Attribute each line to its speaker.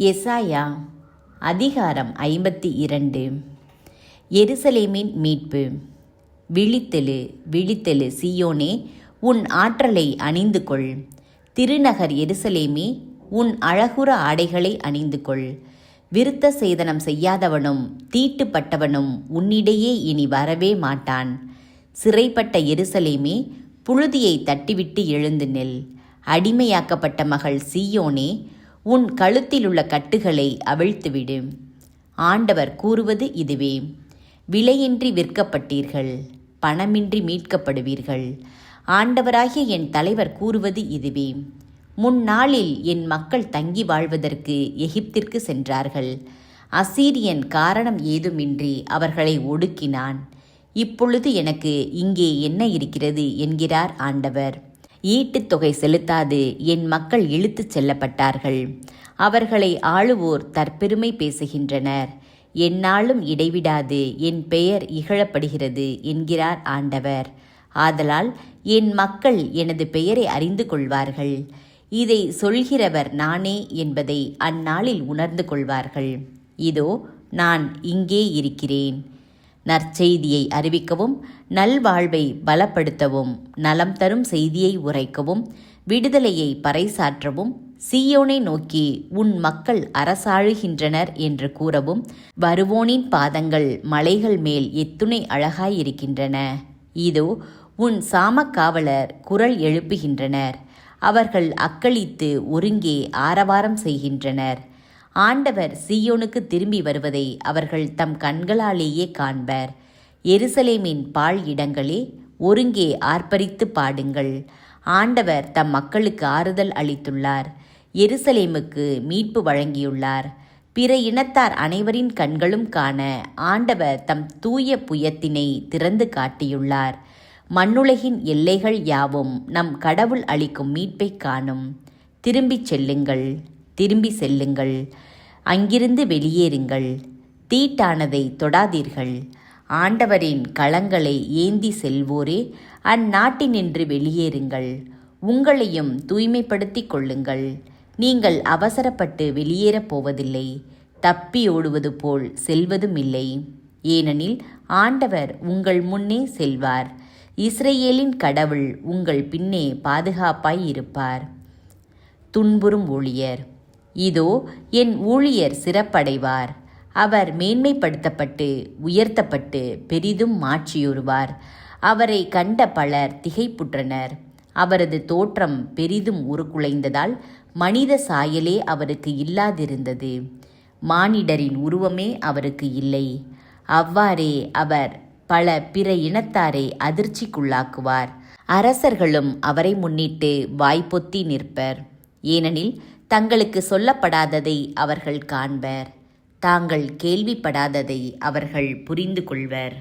Speaker 1: எசாயா அதிகாரம் 52. எருசலேமின் மீட்பு. விழித்தெழு, விழித்தெழு சீயோனே, உன் ஆற்றலை அணிந்து கொள். திருநகர் எருசலேமே, உன் அழகுற ஆடைகளை அணிந்து கொள். விருத்த சேதனம் செய்யாதவனும் தீட்டுப்பட்டவனும் உன்னிடையே இனி வரவே மாட்டான். சிறைப்பட்ட எருசலேமே, புழுதியை தட்டிவிட்டு எழுந்து நில். அடிமையாக்கப்பட்ட மகள் சீயோனே, உன் கழுத்திலுள்ள கட்டுகளை அவிழ்த்துவிடு. ஆண்டவர் கூறுவது இதுவே: விலையின்றி விற்கப்பட்டீர்கள், பணமின்றி மீட்கப்படுவீர்கள். ஆண்டவராகிய என் தலைவர் கூறுவது இதுவே: முன்னாளில் என் மக்கள் தங்கி வாழ்வதற்கு எகிப்திற்கு சென்றார்கள். அசீரியன் காரணம் ஏதுமின்றி அவர்களை ஒடுக்கினான். இப்பொழுது எனக்கு இங்கே என்ன இருக்கிறது என்கிறார் ஆண்டவர். ஈட்டுத் தொகை செலுத்தாது என் மக்கள் இழுத்துச் செல்லப்பட்டார்கள். அவர்களை ஆளுவோர் தற்பெருமை பேசுகின்றனர். எந்நாளும் இடைவிடாது என் பெயர் இகழப்படுகிறது என்கிறார் ஆண்டவர். ஆதலால் என் மக்கள் எனது பெயரை அறிந்து கொள்வார்கள். இதை சொல்கிறவர் நானே என்பதை அந்நாளில் உணர்ந்து கொள்வார்கள். இதோ நான் இங்கே இருக்கிறேன். நற்செய்தியை அறிவிக்கவும், நல்வாழ்வை பலப்படுத்தவும், நலம் தரும் செய்தியை உரைக்கவும், விடுதலையை பறைசாற்றவும், சீயோனை நோக்கி உன் மக்கள் அரசாளுகின்றனர் என்று கூறவும், வருவோனின் பாதங்கள் மலைகள் மேல் எத்துணை அழகாயிருக்கின்றன. இதோ உன் சாமக்காவலர் குரல் எழுப்புகின்றனர். அவர்கள் அக்களித்து ஒருங்கே ஆரவாரம் செய்கின்றனர். ஆண்டவர் சீயோனுக்கு திரும்பி வருவதை அவர்கள் தம் கண்களாலேயே காண்பர். எருசலேமின் பாழ் இடங்களே, ஒருங்கே ஆர்ப்பரித்து பாடுங்கள். ஆண்டவர் தம் மக்களுக்கு ஆறுதல் அளித்துள்ளார். எருசலேமுக்கு மீட்பு வழங்கியுள்ளார். பிற இனத்தார் அனைவரின் கண்களும் காண ஆண்டவர் தம் தூய புயத்தினை திறந்து காட்டியுள்ளார். மண்ணுலகின் எல்லைகள் யாவும் நம் கடவுள் அளிக்கும் மீட்பை காணும். திரும்பிச் செல்லுங்கள், திரும்பி செல்லுங்கள், அங்கிருந்து வெளியேறுங்கள். தீட்டானதை தொடாதீர்கள். ஆண்டவரின் களங்களை ஏந்தி செல்வோரே, அந்நாட்டினின்று வெளியேறுங்கள். உங்களையும் தூய்மைப்படுத்திக் கொள்ளுங்கள். நீங்கள் அவசரப்பட்டு வெளியேறப் போவதில்லை. தப்பி ஓடுவது போல் செல்வதுமில்லை. ஏனெனில் ஆண்டவர் உங்கள் முன்னே செல்வார். இஸ்ரேலின் கடவுள் உங்கள் பின்னே பாதுகாப்பாய் இருப்பார். துன்புறும் ஊழியர். இதோ என் ஊழியர் சிறப்படைவார். அவர் மேன்மைப்படுத்தப்பட்டு உயர்த்தப்பட்டு பெரிதும் மாட்சியுறுவார். அவரை கண்ட பலர் திகைப்புற்றனர். அவரது தோற்றம் பெரிதும் உருக்குலைந்ததால் மனித சாயலே அவருக்கு இல்லாதிருந்தது. மானிடரின் உருவமே அவருக்கு இல்லை. அவ்வாறே அவர் பல பிற இனத்தாரை அதிர்ச்சிக்குள்ளாக்குவார். அரசர்களும் அவரை முன்னிட்டு வாய்ப்பொத்தி நிற்பர். ஏனெனில் தங்களுக்கு சொல்லப்படாததை அவர்கள் காண்பர், தாங்கள் கேள்விப்படாததை அவர்கள் புரிந்து கொள்வர்.